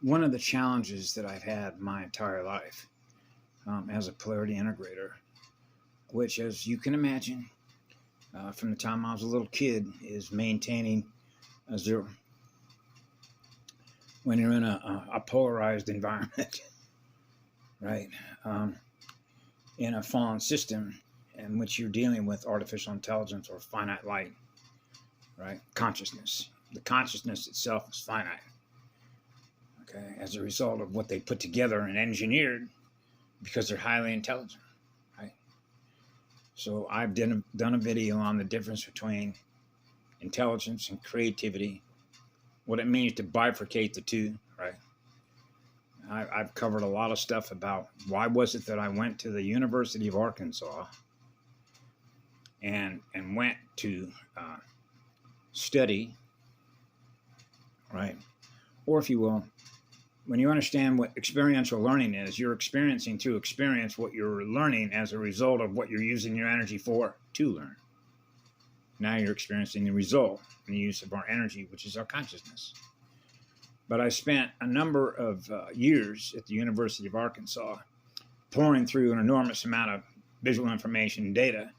one of the challenges that I've had my entire life as a polarity integrator, which, as you can imagine, from the time I was a little kid, is maintaining a zero. When you're in a polarized environment, right, in a fallen system in which you're dealing with artificial intelligence or finite light, right, consciousness. The consciousness itself is finite, okay, as a result of what they put together and engineered because they're highly intelligent, right? So I've done a video on the difference between intelligence and creativity, what it means to bifurcate the two, right? I've covered a lot of stuff about why was it that I went to the University of Arkansas and went to study, right? Or if you will, when you understand what experiential learning is, you're experiencing through experience what you're learning as a result of what you're using your energy for to learn. Now you're experiencing the result in the use of our energy, which is our consciousness. But I spent a number of years at the University of Arkansas pouring through an enormous amount of visual information and data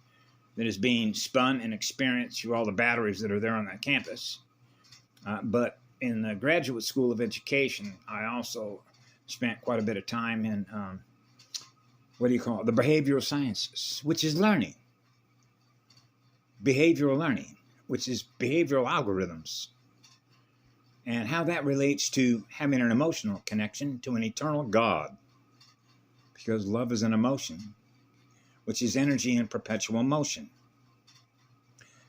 that is being spun and experienced through all the batteries that are there on that campus. But in the Graduate School of Education, I also spent quite a bit of time in, the behavioral sciences, which is learning. Behavioral learning, which is behavioral algorithms, and how that relates to having an emotional connection to an eternal God. Because love is an emotion, which is energy in perpetual motion.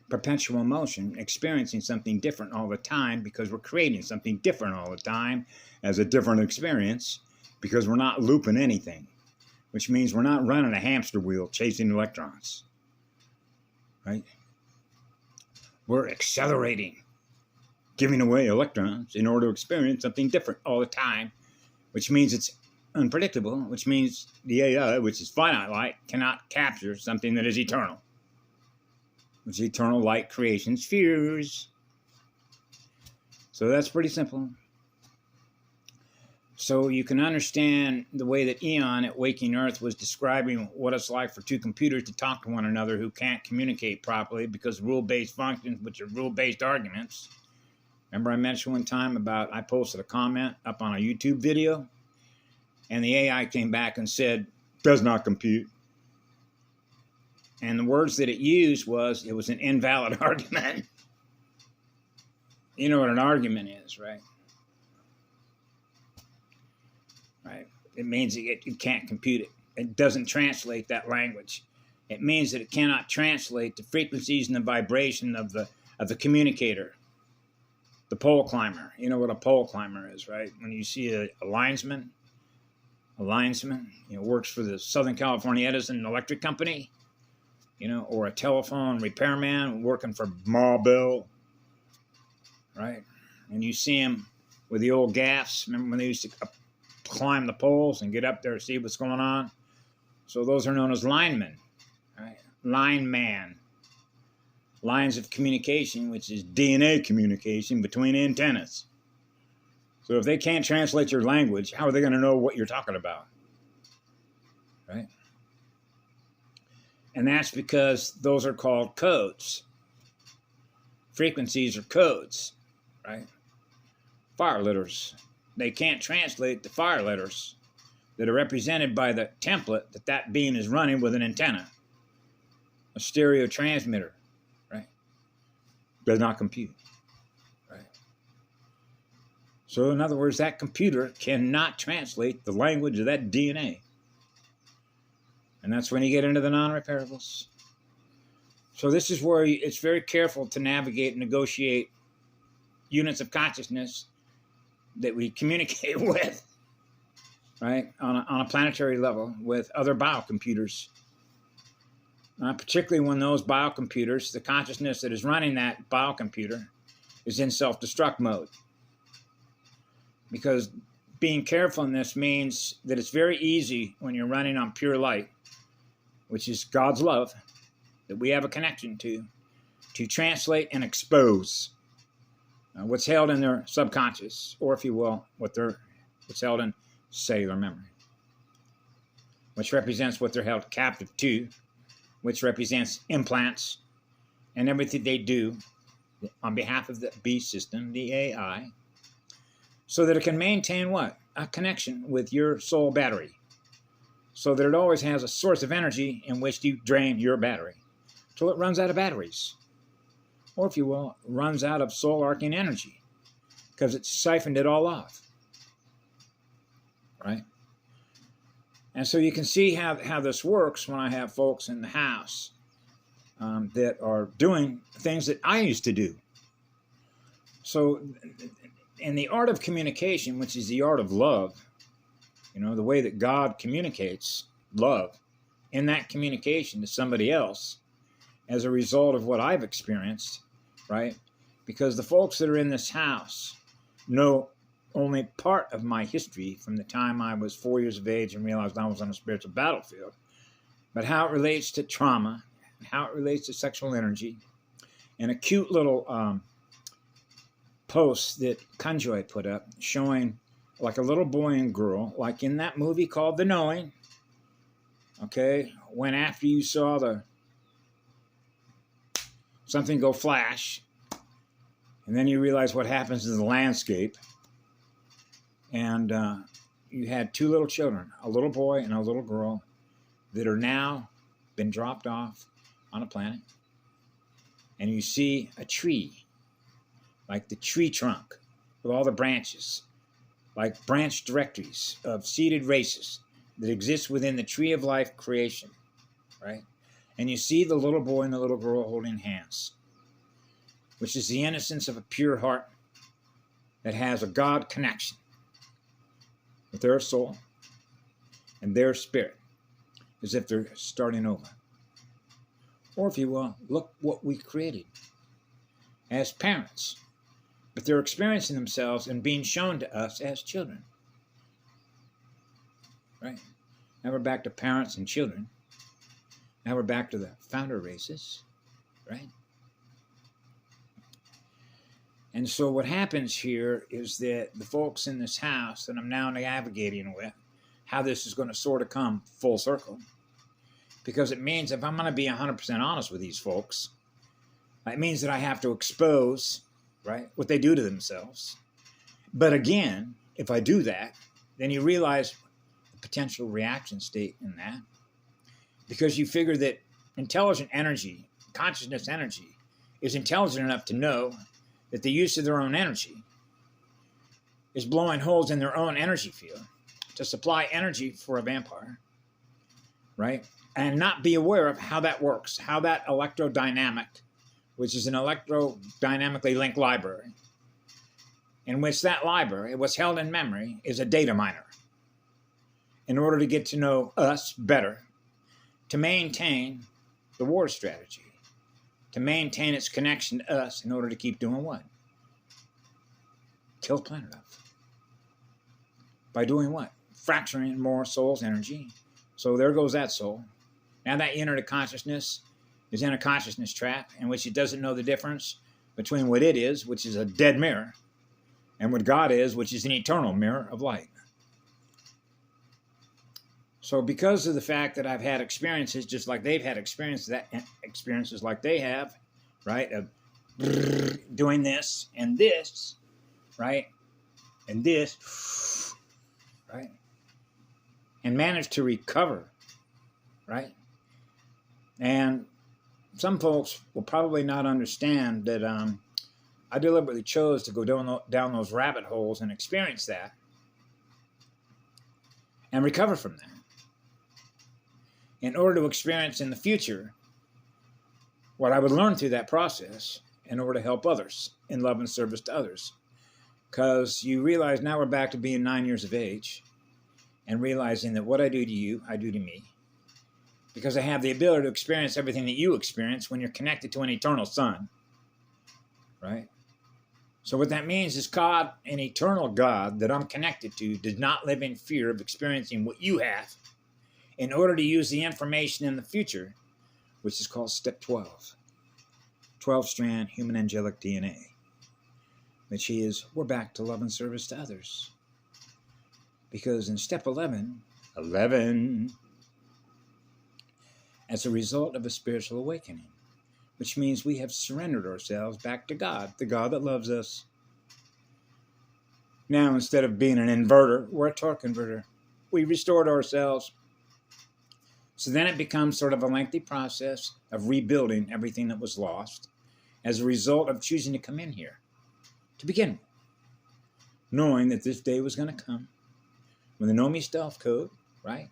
Perpetual motion, experiencing something different all the time because we're creating something different all the time as a different experience because we're not looping anything, which means we're not running a hamster wheel chasing electrons, right? We're accelerating, giving away electrons in order to experience something different all the time, which means it's unpredictable, which means the AI, which is finite light, cannot capture something that is eternal. Which is eternal light creation spheres. So that's pretty simple. So you can understand the way that Eon at Waking Earth was describing what it's like for two computers to talk to one another who can't communicate properly because rule-based functions, which are rule-based arguments. Remember I mentioned one time about I posted a comment up on a YouTube video and the AI came back and said, does not compute. And the words that it used was, it was an invalid argument. You know what an argument is, right? Right. It means it can't compute it. It doesn't translate that language. It means that it cannot translate the frequencies and the vibration of the communicator, the pole climber. You know what a pole climber is, right? When you see a linesman, works for the Southern California Edison Electric Company, or a telephone repairman working for Ma Bell, right? And you see him with the old gaffs. Remember when they used to climb the poles and get up there to see what's going on? So those are known as linemen, right? Lineman. Lines of communication, which is DNA communication between antennas. So if they can't translate your language, how are they going to know what you're talking about? Right? And that's because those are called codes. Frequencies are codes, right? Fire letters. They can't translate the fire letters that are represented by the template that beam is running with an antenna. A stereo transmitter, right? Does not compute, right? So in other words, that computer cannot translate the language of that DNA. And that's when you get into the non-repairables. So this is where it's very careful to navigate and negotiate units of consciousness that we communicate with, right, on a planetary level with other biocomputers. Particularly when those biocomputers, the consciousness that is running that biocomputer, is in self-destruct mode. Because being careful in this means that it's very easy when you're running on pure light, which is God's love, that we have a connection to translate and expose what's held in their subconscious, or if you will, what they're what's held in cellular memory, which represents what they're held captive to, which represents implants and everything they do on behalf of the B system, the AI, so that it can maintain what? A connection with your soul battery, so that it always has a source of energy in which to drain your battery till it runs out of batteries, or if you will, runs out of soul arcing energy because it's siphoned it all off, right? And so you can see how this works when I have folks in the house that are doing things that I used to do. So in the art of communication, which is the art of love, you know, the way that God communicates love in that communication to somebody else as a result of what I've experienced, right? Because the folks that are in this house know only part of my history from the time I was 4 years of age and realized I was on a spiritual battlefield, but how it relates to trauma, and how it relates to sexual energy, and a cute little post that Conjoy put up showing like a little boy and girl, like in that movie called The Knowing, okay, when after you saw something go flash, and then you realize what happens in the landscape, and you had two little children, a little boy and a little girl, that are now been dropped off on a planet, and you see a tree, like the tree trunk with all the branches, like branch directories of seeded races that exist within the tree of life creation, right? And you see the little boy and the little girl holding hands, which is the innocence of a pure heart that has a God connection with their soul and their spirit, as if they're starting over. Or if you will, look what we created as parents, but they're experiencing themselves and being shown to us as children, right? Now we're back to parents and children. Now we're back to the founder races, right? And so what happens here is that the folks in this house that I'm now navigating with, how this is going to sort of come full circle, because it means if I'm going to be 100% honest with these folks, it means that I have to expose, right, what they do to themselves. But again, if I do that, then you realize the potential reaction state in that, because you figure that intelligent energy, consciousness energy, is intelligent enough to know that the use of their own energy is blowing holes in their own energy field to supply energy for a vampire, right? And not be aware of how that works, how that electrodynamic, which is an electrodynamically linked library, in which that library, what's held in memory, is a data miner. In order to get to know us better, to maintain the war strategy, to maintain its connection to us in order to keep doing what? Kill the planet off. By doing what? Fracturing more soul's energy. So there goes that soul. Now that unit of consciousness is in a consciousness trap in which it doesn't know the difference between what it is, which is a dead mirror, and what God is, which is an eternal mirror of light. So because of the fact that I've had experiences just like they've had experiences like they have, right, of doing this, right, and this, right, and managed to recover, right? And some folks will probably not understand that I deliberately chose to go down those rabbit holes and experience that and recover from that, in order to experience in the future what I would learn through that process in order to help others in love and service to others. Because you realize now we're back to being 9 years of age and realizing that what I do to you, I do to me. Because I have the ability to experience everything that you experience when you're connected to an eternal sun, right? So what that means is God, an eternal God that I'm connected to, does not live in fear of experiencing what you have, in order to use the information in the future, which is called step 12, 12-strand human angelic DNA, which is, we're back to love and service to others. Because in step 11, as a result of a spiritual awakening, which means we have surrendered ourselves back to God, the God that loves us. Now, instead of being an inverter, we're a torque converter. We restored ourselves. So then it becomes sort of a lengthy process of rebuilding everything that was lost as a result of choosing to come in here to begin with, knowing that this day was going to come when the NOMI Stealth Code, right,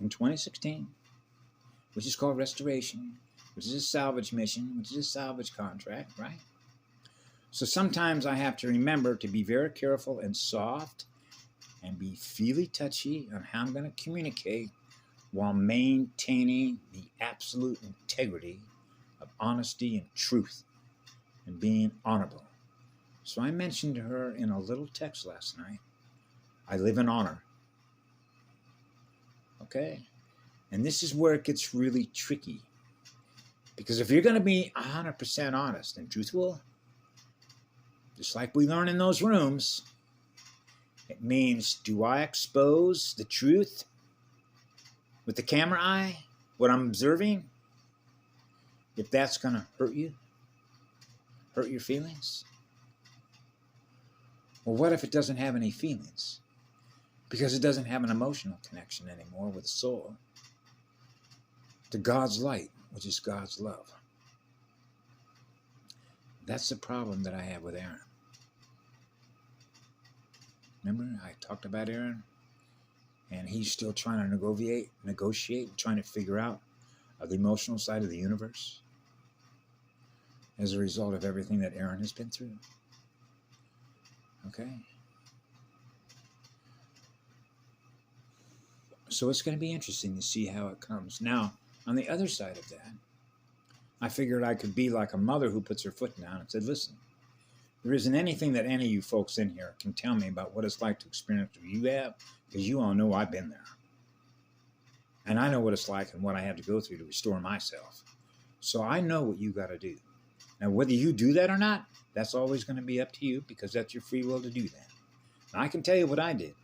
in 2016, which is called restoration, which is a salvage mission, which is a salvage contract, right? So sometimes I have to remember to be very careful and soft and be feely touchy on how I'm going to communicate while maintaining the absolute integrity of honesty and truth and being honorable. So I mentioned to her in a little text last night, I live in honor. Okay? And this is where it gets really tricky. Because if you're going to be 100% honest and truthful, just like we learn in those rooms, it means, do I expose the truth with the camera eye, what I'm observing? If that's going to hurt you, hurt your feelings? Well, what if it doesn't have any feelings? Because it doesn't have an emotional connection anymore with the soul to God's light, which is God's love. That's the problem that I have with Aaron. Remember, I talked about Aaron? And he's still trying to negotiate, trying to figure out the emotional side of the universe as a result of everything that Aaron has been through. Okay? So it's going to be interesting to see how it comes. Now, on the other side of that, I figured I could be like a mother who puts her foot down and said, listen, there isn't anything that any of you folks in here can tell me about what it's like to experience what you have, because you all know I've been there. And I know what it's like and what I have to go through to restore myself. So I know what you got to do. Now, whether you do that or not, that's always going to be up to you, because that's your free will to do that. And I can tell you what I did.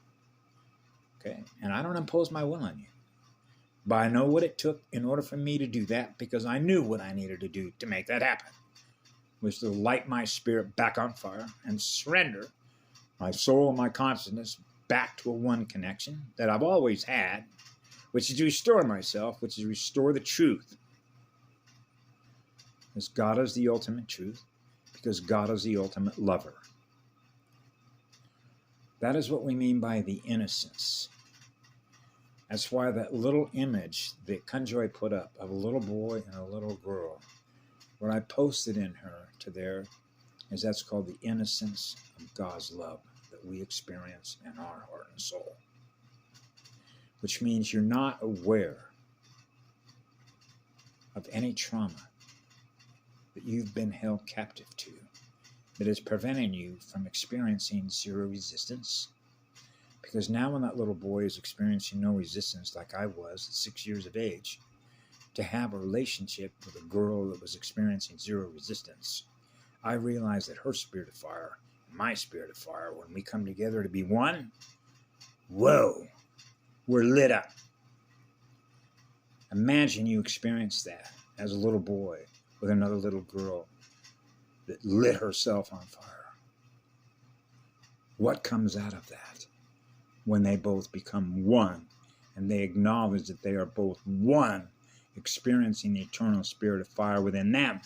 Okay? And I don't impose my will on you. But I know what it took in order for me to do that, because I knew what I needed to do to make that happen, was to light my spirit back on fire and surrender my soul and my consciousness back to a one connection that I've always had, which is to restore myself, which is to restore the truth. Because God is the ultimate truth, because God is the ultimate lover. That is what we mean by the innocence. That's why that little image that Kunjoy put up of a little boy and a little girl, what I posted in her to there, is that's called the innocence of God's love that we experience in our heart and soul. Which means you're not aware of any trauma that you've been held captive to that is preventing you from experiencing zero resistance. Because now when that little boy is experiencing no resistance like I was at 6 years of age, to have a relationship with a girl that was experiencing zero resistance, I realized that her spirit of fire and my spirit of fire, when we come together to be one, whoa, we're lit up. Imagine you experienced that as a little boy with another little girl that lit herself on fire. What comes out of that when they both become one and they acknowledge that they are both one, experiencing the eternal spirit of fire within them?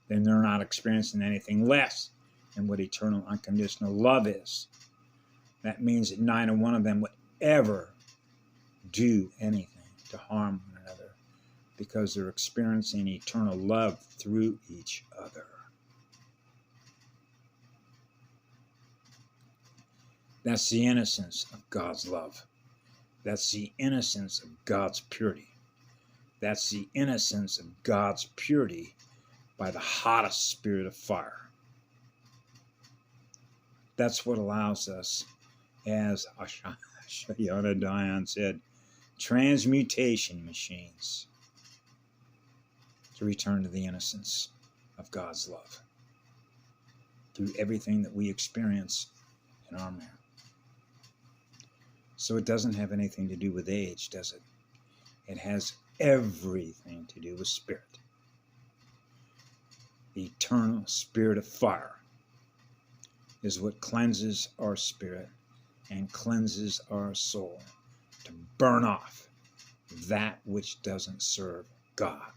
Then they're not experiencing anything less than what eternal unconditional love is. That means that neither one of them would ever do anything to harm one another, because they're experiencing eternal love through each other. That's the innocence of God's love. That's the innocence of God's purity. That's the innocence of God's purity by the hottest spirit of fire. That's what allows us, as Ashayana Diane said, transmutation machines, to return to the innocence of God's love through everything that we experience in our mirror. So it doesn't have anything to do with age, does it? It has everything to do with spirit. The eternal spirit of fire is what cleanses our spirit and cleanses our soul to burn off that which doesn't serve God.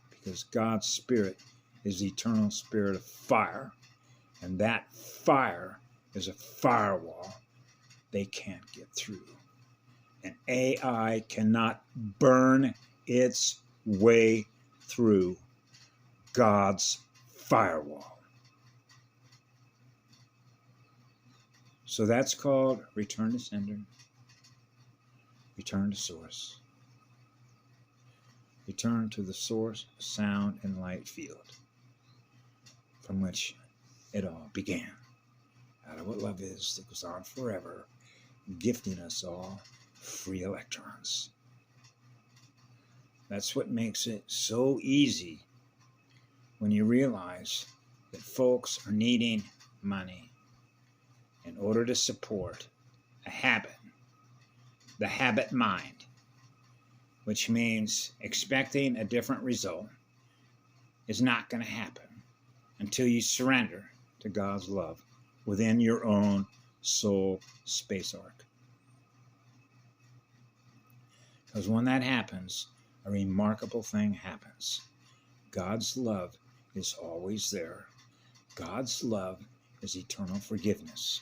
Because God's spirit is the eternal spirit of fire, and that fire is a firewall they can't get through. And AI cannot burn its way through God's firewall. So that's called return to sender, return to source, return to the source, sound, and light field from which it all began. Out of what love is that goes on forever, gifting us all free electrons. That's what makes it so easy when you realize that folks are needing money in order to support a habit, the habit mind, which means expecting a different result is not going to happen until you surrender to God's love within your own soul space arc. Because when that happens, a remarkable thing happens. God's love is always there. God's love is eternal forgiveness.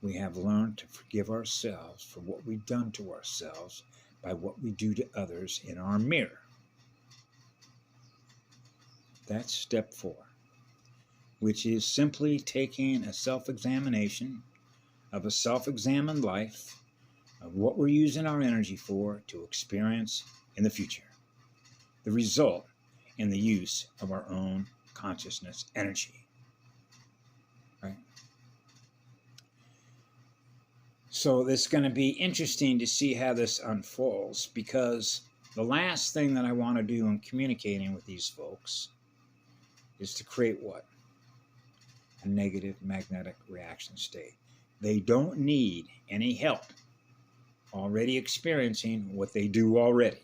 We have learned to forgive ourselves for what we've done to ourselves by what we do to others in our mirror. That's step 4, which is simply taking a self-examination of a self-examined life of what we're using our energy for to experience in the future. The result in the use of our own consciousness energy. Right? So it's going to be interesting to see how this unfolds, because the last thing that I want to do in communicating with these folks is to create what? A negative magnetic reaction state. They don't need any help already experiencing what they do already,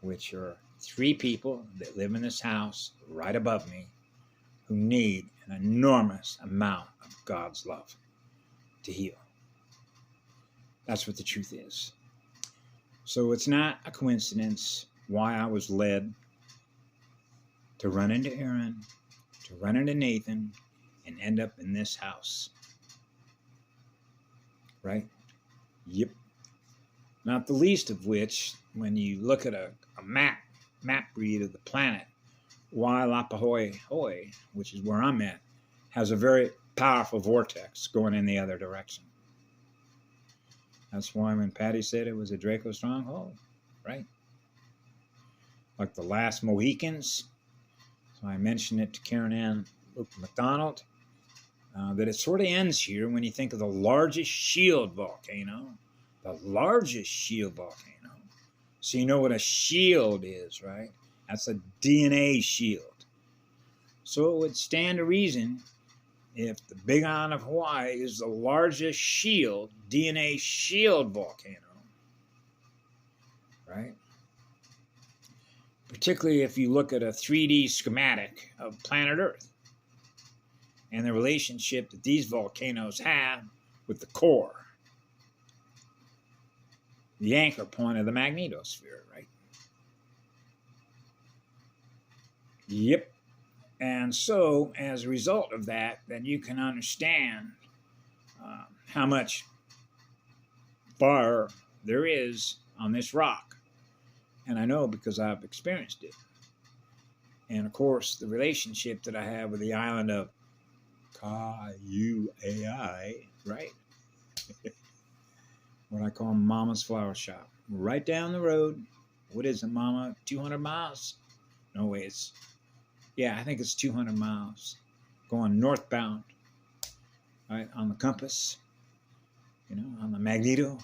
which are 3 people that live in this house right above me who need an enormous amount of God's love to heal. That's what the truth is. So it's not a coincidence why I was led to run into Aaron, to run into Nathan, and end up in this house. Right? Yep. Not the least of which, when you look at a map read of the planet, Wailapahoe, which is where I'm at, has a very powerful vortex going in the other direction. That's why when Patty said it was a Draco stronghold, right? Like the last Mohicans. So I mentioned it to Karen Ann Luke McDonald, that it sort of ends here when you think of the largest shield volcano. The largest shield volcano. So you know what a shield is, right? That's a DNA shield. So it would stand to reason if the Big Island of Hawaii is the largest shield, DNA shield volcano, right? Particularly if you look at a 3D schematic of planet Earth and the relationship that these volcanoes have with the core, the anchor point of the magnetosphere, right? Yep. And so, as a result of that, then you can understand how much fire there is on this rock. And I know because I've experienced it. And of course, the relationship that I have with the island of Kauai, right? What I call Mama's Flower Shop. Right down the road. What is it, Mama? 200 miles? No way, I think it's 200 miles. Going northbound, right, on the compass, on the magneto.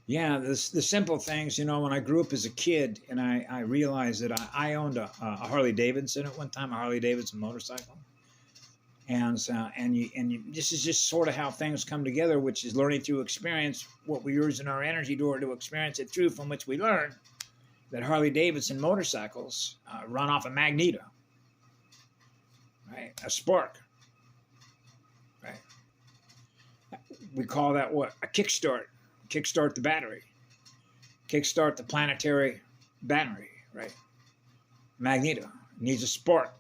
Yeah, the simple things, when I grew up as a kid and I realized that I owned a Harley Davidson at one time, a Harley Davidson motorcycle. And this is just sort of how things come together, which is learning through experience what we use in our energy door to experience it through, from which we learn that Harley Davidson motorcycles run off a magneto, right? A spark, right? We call that what? A kickstart. Kickstart the battery. Kickstart the planetary battery, right? Magneto needs a spark.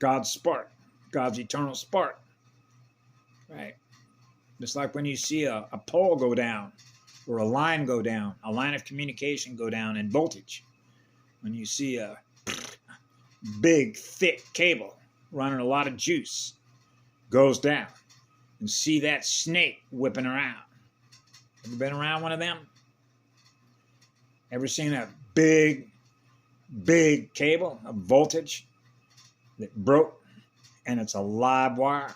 God's spark. God's eternal spark, right? Just like when you see a pole go down or a line go down, a line of communication go down in voltage. When you see a big, thick cable running a lot of juice goes down, and see that snake whipping around. Ever been around one of them? Ever seen a big, big cable of voltage that broke and it's a live wire,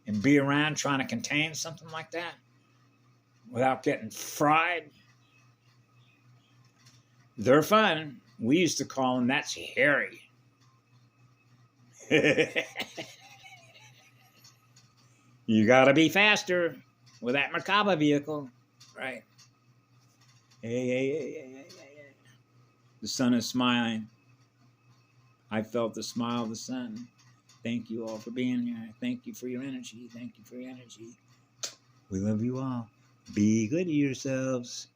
and be around trying to contain something like that without getting fried? They're fun. We used to call them, that's hairy. You got to be faster with that Merkaba vehicle, right? Hey. The sun is smiling. I felt the smile of the sun. Thank you all for being here. Thank you for your energy. Thank you for your energy. We love you all. Be good to yourselves.